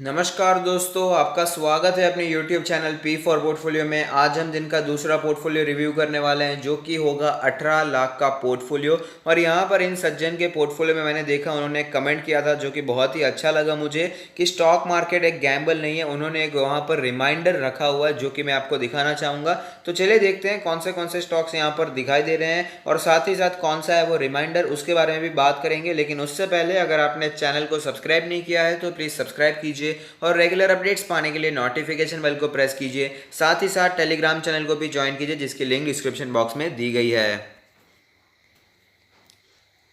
नमस्कार दोस्तों, आपका स्वागत है अपने YouTube channel P for portfolio में। आज हम जिनका दूसरा पोर्टफोलियो रिव्यू करने वाले हैं जो कि होगा 18 लाख का पोर्टफोलियो। और यहाँ पर इन सज्जन के पोर्टफोलियो में मैंने देखा, उन्होंने कमेंट किया था जो कि बहुत ही अच्छा लगा मुझे, कि स्टॉक मार्केट एक गैम्बल नहीं है। उन्होंने एक वहाँ पर रिमाइंडर रखा हुआ है जो कि मैं आपको दिखाना चाहूँगा। तो चलिए देखते हैं कौन से स्टॉक्स यहाँ पर दिखाई दे रहे हैं और साथ ही साथ कौन सा है वो रिमाइंडर, उसके बारे में भी बात करेंगे। लेकिन उससे पहले अगर आपने चैनल को सब्सक्राइब नहीं किया है तो प्लीज़ सब्सक्राइब कीजिए और रेगुलर अपडेट्स पाने के लिए नोटिफिकेशन बेल को प्रेस कीजिए। साथ ही साथ टेलीग्राम चैनल को भी ज्वाइन कीजिए जिसकी लिंक डिस्क्रिप्शन बॉक्स में दी गई है।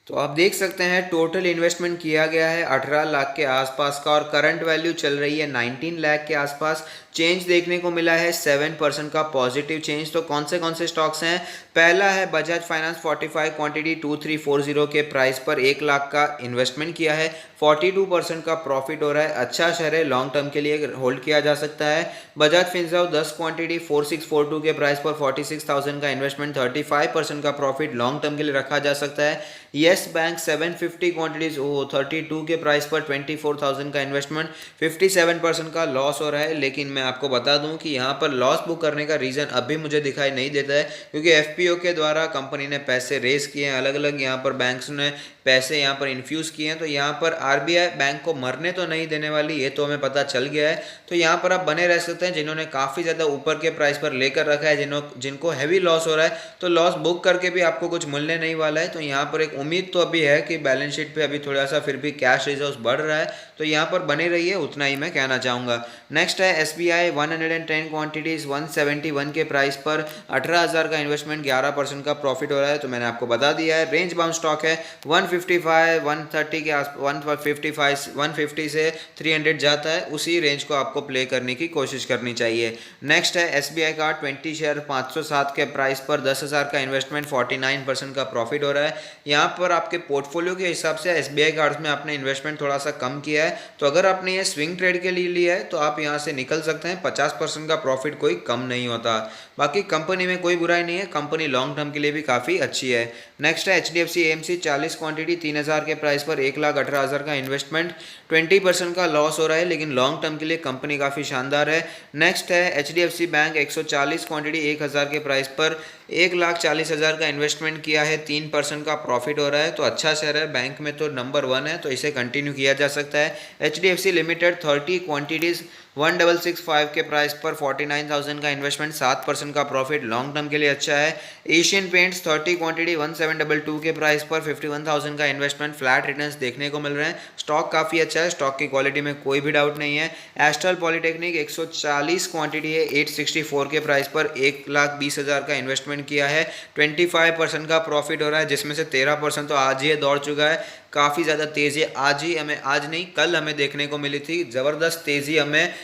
तो आप देख सकते हैं टोटल इन्वेस्टमेंट किया गया है 18 लाख के आसपास का और करंट वैल्यू चल रही है 19 लाख के आसपास। चेंज देखने को मिला है 7% का पॉजिटिव चेंज। तो कौन से स्टॉक्स हैं? पहला है बजाज फाइनेंस 45 क्वांटिटी 2340 के प्राइस पर 1 लाख का इन्वेस्टमेंट किया है। 42% का प्रॉफिट हो रहा है। अच्छा शेयर है, लॉन्ग टर्म के लिए होल्ड किया जा सकता है। बजाज फिनसर्व 10 क्वांटिटी 4642 के प्राइस पर 46,000 का इन्वेस्टमेंट, 35% का प्रॉफिट लॉन्ग टर्म के लिए रखा जा सकता है। येस बैंक 750 क्वांटिटीज 32 के प्राइस पर 24,000 का इन्वेस्टमेंट, 57% का लॉस हो रहा है। लेकिन मैं आपको बता दूं कि यहाँ पर लॉस बुक करने का रीज़न अभी मुझे दिखाई नहीं देता है, क्योंकि एफपीओ के द्वारा कंपनी ने पैसे रेस किए हैं, अलग अलग यहाँ पर बैंक्स ने पैसे यहाँ पर इन्फ्यूज़ किए हैं। तो यहाँ पर आरबीआई बैंक को मरने तो नहीं देने वाली, ये तो हमें पता चल गया है। तो यहाँ पर आप बने रह सकते हैं। जिन्होंने काफ़ी ज़्यादा ऊपर के प्राइस पर लेकर रखा है, जिनको हैवी लॉस हो रहा है, तो लॉस बुक करके भी आपको कुछ मिलने नहीं वाला है। तो यहाँ पर एक उम्मीद तो अभी है कि बैलेंस शीट पे अभी थोड़ा सा फिर भी कैश रिजर्व्स बढ़ रहा है। तो यहाँ पर बने रहिए, उतना ही मैं कहना चाहूँगा। नेक्स्ट है एसबीआई 110 क्वांटिटीज़ 171 के प्राइस पर 18,000 का इन्वेस्टमेंट, 11% का प्रॉफिट हो रहा है। तो मैंने आपको बता दिया है। रेंज बाउंड स्टॉक है 155 130 के आस 155 150 से 300 जाता है, उसी रेंज को आपको प्ले करने की कोशिश करनी चाहिए। नेक्स्ट है एसबीआई का 20 शेयर 507 के प्राइस पर 10,000 का इन्वेस्टमेंट, 49% का प्रॉफिट हो रहा है। यहाँ पर आपके पोर्टफोलियो के हिसाब से एसबीआई कार्ड्स में आपने इन्वेस्टमेंट थोड़ा सा कम किया है। तो अगर आपने ये स्विंग ट्रेड के लिए लिया है तो आप यहाँ से निकल सकते हैं। 50% का प्रॉफिट कोई कम नहीं होता। बाकी कंपनी में कोई बुराई नहीं है, कंपनी लॉन्ग टर्म के लिए भी काफ़ी अच्छी है। नेक्स्ट है एचडीएफसी एएमसी 40 क्वांटिटी 3,000 के प्राइस पर 1,18,000 का इन्वेस्टमेंट, 20% का लॉस हो रहा है, लेकिन लॉन्ग टर्म के लिए कंपनी काफ़ी शानदार है। नेक्स्ट है एचडीएफसी बैंक 140 क्वांटिटी 1,000 के प्राइस पर 1,40,000 का इन्वेस्टमेंट किया है, 3% का प्रॉफिट हो रहा है। तो अच्छा शेयर है, बैंक में तो नंबर 1 है, तो इसे कंटिन्यू किया जा सकता है। एचडीएफसी लिमिटेड 30 क्वांटिटीज़ 1,665 के प्राइस पर 49,000 का इन्वेस्टमेंट, 7% का प्रॉफिट, लॉन्ग टर्म के लिए अच्छा है। एशियन पेंट्स 30 क्वांटिटी 1,722 के प्राइस पर 51,000 का इन्वेस्टमेंट, फ्लैट रिटर्न्स देखने को मिल रहे हैं। स्टॉक काफ़ी अच्छा है, स्टॉक की क्वालिटी में कोई भी डाउट नहीं है। एस्ट्रल पॉलीटेक्निक 140 क्वांटिटी है 864 के प्राइस पर 1,20,000 का इन्वेस्टमेंट किया है, 25% का प्रॉफिट हो रहा है, जिसमें से 13% तो आज ही दौड़ चुका है। काफ़ी ज़्यादा तेज़ी आज ही हमें, आज नहीं कल हमें देखने को मिली थी। ज़बरदस्त तेज़ी हमें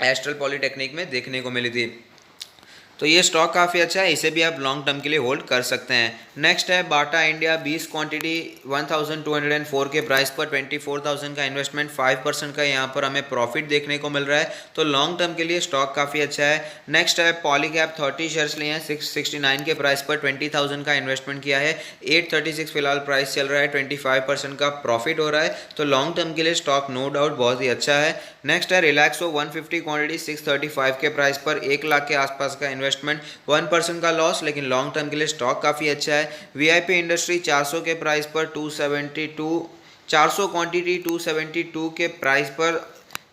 एस्ट्रल पॉलीटेक्निक में देखने को मिली थी। तो ये स्टॉक काफ़ी अच्छा है, इसे भी आप लॉन्ग टर्म के लिए होल्ड कर सकते हैं। नेक्स्ट है बाटा इंडिया 20 क्वांटिटी 1,204 के प्राइस पर 24,000 का इन्वेस्टमेंट, 5% का यहाँ पर हमें प्रॉफिट देखने को मिल रहा है। तो लॉन्ग टर्म के लिए स्टॉक काफ़ी अच्छा है। नेक्स्ट है पॉलीकैब 30 शेयर्स लिए हैं 669 के प्राइस पर 20,000 का इन्वेस्टमेंट किया है, 836 फिलहाल प्राइस चल रहा है, 25% का प्रॉफिट हो रहा है। तो लॉन्ग टर्म के लिए स्टॉक नो डाउट बहुत ही अच्छा है। नेक्स्ट है रिलैक्सो 150 क्वांटिटी 635 के प्राइस पर 1 लाख के आसपास का इन्वेस्टमेंट, 1% का लॉस, लेकिन लॉन्ग टर्म के लिए स्टॉक काफ़ी अच्छा है। वीआईपी इंडस्ट्री 400 के प्राइस पर 272 400 क्वांटिटी 272 के प्राइस पर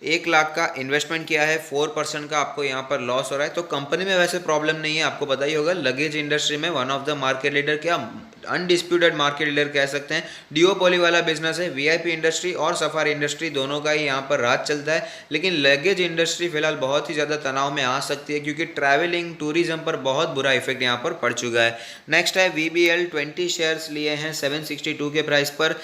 1 लाख का इन्वेस्टमेंट किया है, 4% का आपको यहाँ पर लॉस हो रहा है। तो कंपनी में वैसे प्रॉब्लम नहीं है, आपको पता ही होगा लगेज इंडस्ट्री में one of the market leader, क्या अनडिस्प्यूटेड मार्केट लीडर कह सकते हैं। डिओपोली वाला बिजनेस है। वीआईपी इंडस्ट्री और सफारी इंडस्ट्री दोनों का ही यहाँ पर राज चलता है, लेकिन लगेज इंडस्ट्री फिलहाल बहुत ही ज़्यादा तनाव में आ सकती है, क्योंकि ट्रैवलिंग टूरिज्म पर बहुत बुरा इफेक्ट यहाँ पर पड़ चुका है। नेक्स्ट है वीबीएल 20 शेयर्स लिए हैं 762 के प्राइस पर,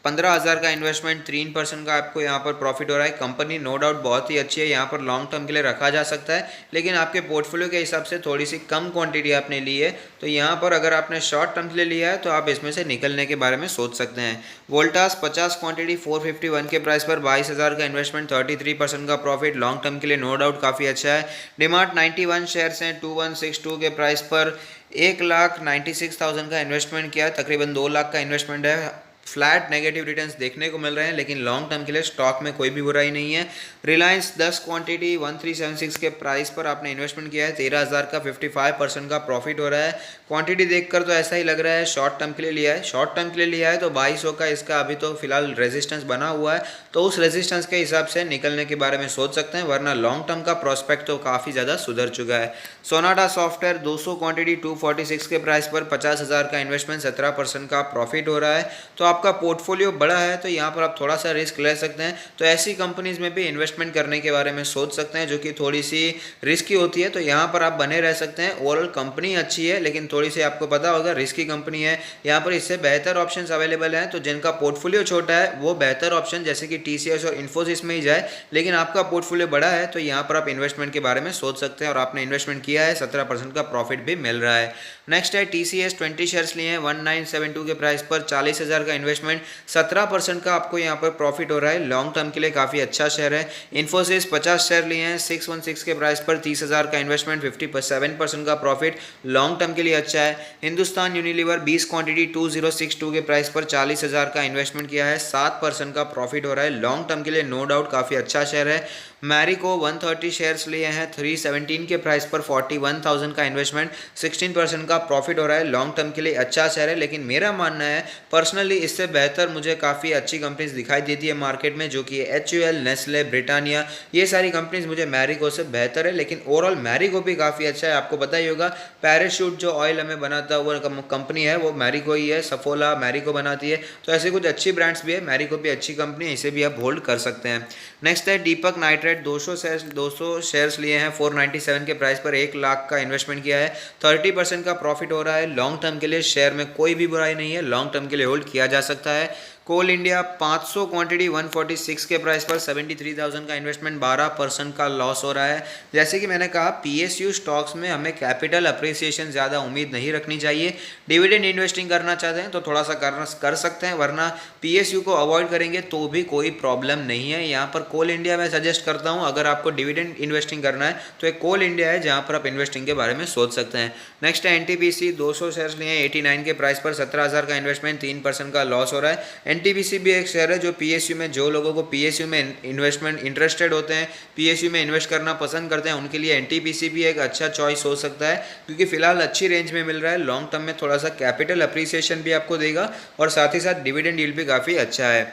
15,000 का इन्वेस्टमेंट, 3% का आपको यहाँ पर प्रॉफिट हो रहा है। कंपनी नो डाउट बहुत ही अच्छी है, यहाँ पर लॉन्ग टर्म के लिए रखा जा सकता है, लेकिन आपके पोर्टफोलियो के हिसाब से थोड़ी सी कम क्वांटिटी आपने ली है। तो यहाँ पर अगर आपने शॉर्ट टर्म के लिए लिया है तो आप इसमें से निकलने के बारे में सोच सकते हैं। वोल्टास 50 क्वांटिटी 451 के प्राइस पर 22,000 का इन्वेस्टमेंट, 33% का प्रॉफिट, लॉन्ग टर्म के लिए नो डाउट काफ़ी अच्छा है। डिमार्ट 91 शेयर्स हैं 2162 के प्राइस पर 1,96,000 का इन्वेस्टमेंट किया, तकरीबन 2 लाख का इन्वेस्टमेंट है, फ्लैट नेगेटिव रिटर्न्स देखने को मिल रहे हैं, लेकिन लॉन्ग टर्म के लिए स्टॉक में कोई भी बुराई नहीं है। रिलायंस 10 क्वांटिटी 1376 के प्राइस पर आपने इन्वेस्टमेंट किया है, 13,000 का 55% का प्रॉफिट हो रहा है। क्वांटिटी देखकर तो ऐसा ही लग रहा है शॉर्ट टर्म के लिए लिया है, शॉर्ट टर्म के लिए लिया है तो 2200 का इसका अभी तो फिलहाल रेजिस्टेंस बना हुआ है, तो उस रेजिस्टेंस के हिसाब से निकलने के बारे में सोच सकते हैं, वरना लॉन्ग टर्म का प्रोस्पेक्ट तो काफ़ी ज़्यादा सुधर चुका है। सोनाटा सॉफ्टवेयर 200 क्वांटिटी 246 के प्राइस पर 50,000 का इन्वेस्टमेंट 17% का प्रॉफिट हो रहा है। तो आपका पोर्टफोलियो बड़ा है तो यहाँ पर आप थोड़ा सा रिस्क ले सकते हैं, तो ऐसी कंपनीज में भी इन्वेस्टमेंट करने के बारे में सोच सकते हैं जो कि थोड़ी सी रिस्की होती है, तो यहाँ पर आप बने रह सकते हैं। ओवरऑल कंपनी अच्छी है, लेकिन थोड़ी सी आपको पता होगा रिस्की कंपनी है, यहाँ पर इससे बेहतर ऑप्शन अवेलेबल हैं। तो जिनका पोर्टफोलियो छोटा है वो बेहतर ऑप्शन जैसे कि TCS और इन्फोसिस में ही जाए, लेकिन आपका पोर्टफोलियो बड़ा है तो यहाँ पर आप इन्वेस्टमेंट के बारे में सोच सकते हैं, और आपने इन्वेस्टमेंट किया है, 17% का प्रॉफिट भी मिल रहा है। नेक्स्ट है TCS 20 शेयर्स लिए हैं 1972 के प्राइस पर, 40,000 का इन्वेस्टमेंट, 17% का आपको यहाँ पर प्रॉफिट हो रहा है, लॉन्ग टर्म के लिए काफ़ी अच्छा शेयर है। इन्फोसिस 50 शेयर लिए हैं 616 के प्राइस पर, 30,000 का इन्वेस्टमेंट, 57% का प्रॉफिट, लॉन्ग टर्म के लिए अच्छा है। हिंदुस्तान यूनिलीवर 20 क्वांटिटी 2062 के प्राइस पर 40,000 का इन्वेस्टमेंट किया है, 7% का प्रॉफिट हो रहा है, लॉन्ग टर्म के लिए नो डाउट काफ़ी अच्छा शेयर है। मैरिको 130 शेयर्स लिए हैं 317 के प्राइस पर, 41,000 का इन्वेस्टमेंट, 16% का प्रॉफिट हो रहा है, लॉन्ग टर्म के लिए अच्छा शेयर है। लेकिन मेरा मानना है पर्सनली इससे बेहतर मुझे काफ़ी अच्छी कंपनीज दिखाई देती है मार्केट में, जो कि HUL, नेस्ले, ब्रिटानिया, ये सारी कंपनीज मुझे मैरिको से बेहतर है। लेकिन ओवरऑल मैरिको भी काफ़ी अच्छा है, आपको पता ही होगा पैराशूट जो ऑयल हमें बनाता है वो कंपनी है वो मैरिको ही है, सफोला मैरिको बनाती है, तो ऐसे कुछ अच्छी ब्रांड्स भी है, मैरिको भी अच्छी कंपनी है, इसे भी आप होल्ड कर सकते हैं। नेक्स्ट है दीपक नाइट्रेट 200 शेयर्स लिए हैं 497 के प्राइस पर, 1 लाख का इन्वेस्टमेंट किया है, 30% का प्रॉफिट हो रहा है, लॉन्ग टर्म के लिए शेयर में कोई भी बुराई नहीं है, लॉन्ग टर्म के लिए होल्ड किया जा सकता है। कोल इंडिया 500 क्वांटिटी 146 के प्राइस पर, 73,000 का इन्वेस्टमेंट, 12% का लॉस हो रहा है। जैसे कि मैंने कहा PSU स्टॉक्स में हमें कैपिटल अप्रिसिएशन ज़्यादा उम्मीद नहीं रखनी चाहिए, डिविडेंड इन्वेस्टिंग करना चाहते हैं तो थोड़ा सा कर सकते हैं, वरना PSU को अवॉइड करेंगे तो भी कोई प्रॉब्लम नहीं है। यहाँ पर कोल इंडिया मैं सजेस्ट करता हूँ, अगर आपको डिविडेंड इन्वेस्टिंग करना है तो एक कोल इंडिया है जहाँ पर आप इन्वेस्टिंग के बारे में सोच सकते हैं। नेक्स्ट है NTPC 200 शेयर्स लिए हैं 89 के प्राइस पर, 17,000 का इन्वेस्टमेंट, 3% का लॉस हो रहा है। NTPC भी एक शेयर है जो PSU में, जो लोगों को PSU में इन्वेस्टमेंट इंटरेस्टेड होते हैं, PSU में इन्वेस्ट करना पसंद करते हैं, उनके लिए NTPC भी एक अच्छा चॉइस हो सकता है, क्योंकि फिलहाल अच्छी रेंज में मिल रहा है, लॉन्ग टर्म में थोड़ा सा कैपिटल अप्रिसिएशन भी आपको देगा और साथ ही साथ डिविडेंड यील्ड भी काफ़ी अच्छा है।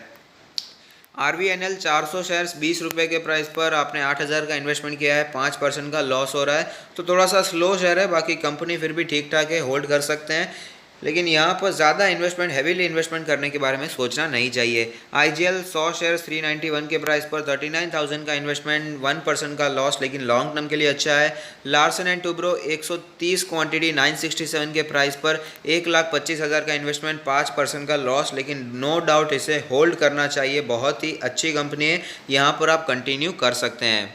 RVNL 400 शेयर्स 20 रुपये के प्राइस पर आपने 8,000 का इन्वेस्टमेंट किया है, 5% का लॉस हो रहा है, तो थोड़ा सा स्लो शेयर है, बाकी कंपनी फिर भी ठीक ठाक है, होल्ड कर सकते हैं। लेकिन यहाँ पर ज़्यादा इन्वेस्टमेंट, हैवीली इन्वेस्टमेंट करने के बारे में सोचना नहीं चाहिए। IGL 100 शेयर्स 391 के प्राइस पर, 39,000 का इन्वेस्टमेंट, 1% का लॉस, लेकिन लॉन्ग टर्म के लिए अच्छा है। लार्सन एंड टुब्रो 130 क्वांटिटी 967 के प्राइस पर, 1,25,000 का इन्वेस्टमेंट, 5% का लॉस, लेकिन नो डाउट इसे होल्ड करना चाहिए, बहुत ही अच्छी कंपनी है, यहाँ पर आप कंटिन्यू कर सकते हैं।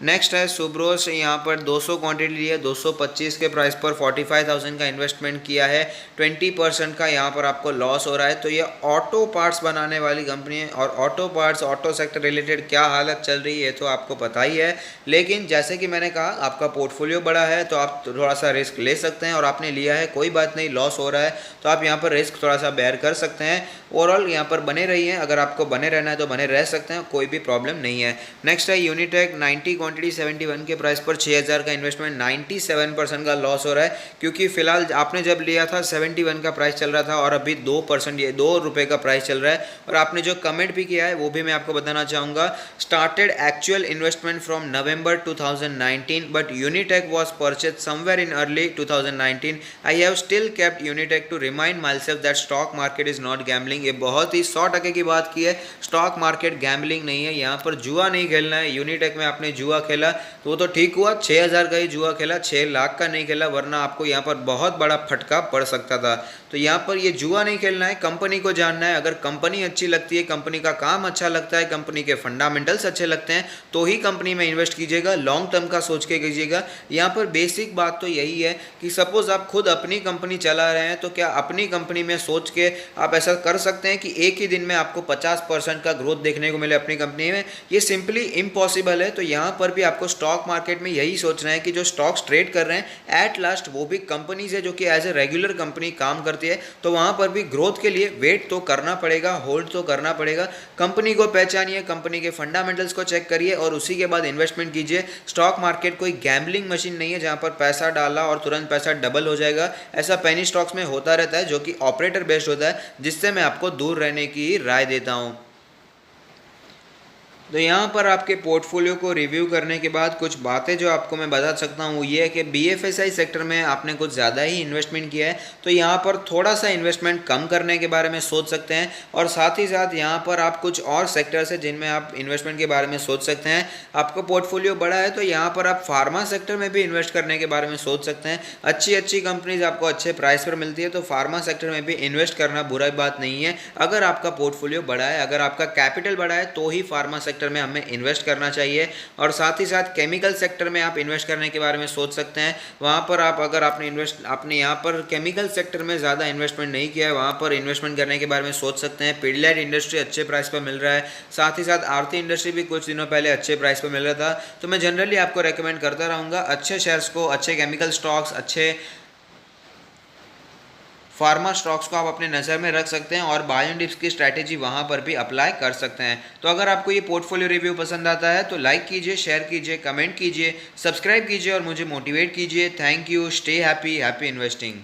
नेक्स्ट है सुब्रोस, यहाँ पर 200 क्वांटिटी ली है 225 के प्राइस पर, 45,000 का इन्वेस्टमेंट किया है, 20% का यहाँ पर आपको लॉस हो रहा है। तो ये ऑटो पार्ट्स बनाने वाली कंपनी है, और auto parts, auto sector related क्या हालत चल रही है तो आपको पता ही है। लेकिन जैसे कि मैंने कहा आपका पोर्टफोलियो बड़ा है तो आप थोड़ा सा रिस्क ले सकते हैं, और आपने लिया है, कोई बात नहीं, लॉस हो रहा है तो आप यहाँ पर रिस्क थोड़ा सा बेयर कर सकते हैं। ओवरऑल यहाँ पर बने रहिए, अगर आपको बने रहना है तो बने रह सकते हैं, कोई भी प्रॉब्लम नहीं है। नेक्स्ट है यूनिटेक 90 क्वांटिटी 71 के प्राइस पर, 6,000 का इन्वेस्टमेंट, 97% का लॉस हो रहा है, क्योंकि फिलहाल आपने जब लिया था 71 का प्राइस चल रहा था और अभी 2%, ये 2 रुपये का प्राइस चल रहा है। और आपने जो कमेंट भी किया है वो भी मैं आपको बताना चाहूँगा, started actual investment from November 2019 but Unitech was purchase somewhere in early 2019। I have still kept Unitech to remind myself that stock market is not gambling. ये बहुत ही 100% की बात की है, स्टॉक मार्केट गैम्बलिंग नहीं है, यहाँ पर जुआ नहीं खेलना है। यूनिटेक में आपने जुआ खेला तो वो तो ठीक हुआ, 6,000 का ही जुआ खेला, 6 लाख का नहीं खेला, वरना आपको यहाँ पर बहुत बड़ा फटका पड़ सकता था। तो यहाँ पर ये जुआ नहीं खेलना है, कंपनी को जानना है। अगर कंपनी अच्छी लगती है, कंपनी का काम अच्छा लगता है, कंपनी के फंडामेंटल्स अच्छे लगते हैं तो ही कंपनी में इन्वेस्ट कीजिएगा, लॉन्ग टर्म का सोच के कीजिएगा। यहाँ पर बेसिक बात तो यही है कि सपोज आप खुद अपनी कंपनी चला रहे हैं तो क्या अपनी कंपनी में सोच के आप ऐसा कर सकते हैं कि एक ही दिन में आपको 50% का ग्रोथ देखने को मिले अपनी कंपनी में? ये सिंपली इम्पॉसिबल है। तो यहाँ पर पर भी आपको स्टॉक मार्केट में यही सोचना है कि जो स्टॉक्स ट्रेड कर रहे हैं एट लास्ट वो भी कंपनीज है जो कि एज ए रेगुलर कंपनी काम करती है, तो वहाँ पर भी ग्रोथ के लिए वेट तो करना पड़ेगा, होल्ड तो करना पड़ेगा। कंपनी को पहचानिए, कंपनी के फंडामेंटल्स को चेक करिए और उसी के बाद इन्वेस्टमेंट कीजिए। स्टॉक मार्केट कोई गैम्बलिंग मशीन नहीं है जहाँ पर पैसा डाला और तुरंत पैसा डबल हो जाएगा। ऐसा पेनी स्टॉक्स में होता रहता है जो कि ऑपरेटर बेस्ड होता है, जिससे मैं आपको दूर रहने की राय देता हूँ। तो यहाँ पर आपके पोर्टफोलियो को रिव्यू करने के बाद कुछ बातें जो आपको मैं बता सकता हूँ वो ये है कि बीएफएसआई सेक्टर में आपने कुछ ज़्यादा ही इन्वेस्टमेंट किया है, तो यहाँ पर थोड़ा सा इन्वेस्टमेंट कम करने के बारे में सोच सकते हैं। और साथ ही साथ यहाँ पर आप कुछ और सेक्टर्स है जिनमें आप इन्वेस्टमेंट के बारे में सोच सकते हैं। आपका पोर्टफोलियो बड़ा है तो यहाँ पर आप फार्मा सेक्टर में भी इन्वेस्ट करने के बारे में सोच सकते हैं। अच्छी अच्छी कंपनीज आपको अच्छे प्राइस पर मिलती है, तो फार्मा सेक्टर में भी इन्वेस्ट करना बुरा बात नहीं है। अगर आपका पोर्टफोलियो बड़ा है, अगर आपका कैपिटल बड़ा है तो ही फार्मा सेक्टर में हमें इन्वेस्ट करना चाहिए। और साथ ही साथ केमिकल सेक्टर में आप इन्वेस्ट करने के बारे में सोच सकते हैं। वहाँ पर आप अगर आपने यहाँ पर केमिकल सेक्टर में ज़्यादा इन्वेस्टमेंट नहीं किया है, वहाँ पर इन्वेस्टमेंट करने के बारे में सोच सकते हैं। पिडिलाइट इंडस्ट्री अच्छे प्राइस पर मिल रहा है, साथ ही साथ आरती इंडस्ट्री भी कुछ दिनों पहले अच्छे प्राइस पर मिल रहा था। तो मैं जनरली आपको रेकमेंड करता रहूँगा अच्छे शेयर्स को, अच्छे केमिकल स्टॉक्स, अच्छे फार्मा स्टॉक्स को आप अपने नज़र में रख सकते हैं और बाय एंड डिप्स की स्ट्रैटेजी वहाँ पर भी अप्लाई कर सकते हैं। तो अगर आपको ये पोर्टफोलियो रिव्यू पसंद आता है तो लाइक कीजिए, शेयर कीजिए, कमेंट कीजिए, सब्सक्राइब कीजिए और मुझे मोटिवेट कीजिए। Thank you, stay happy, happy investing.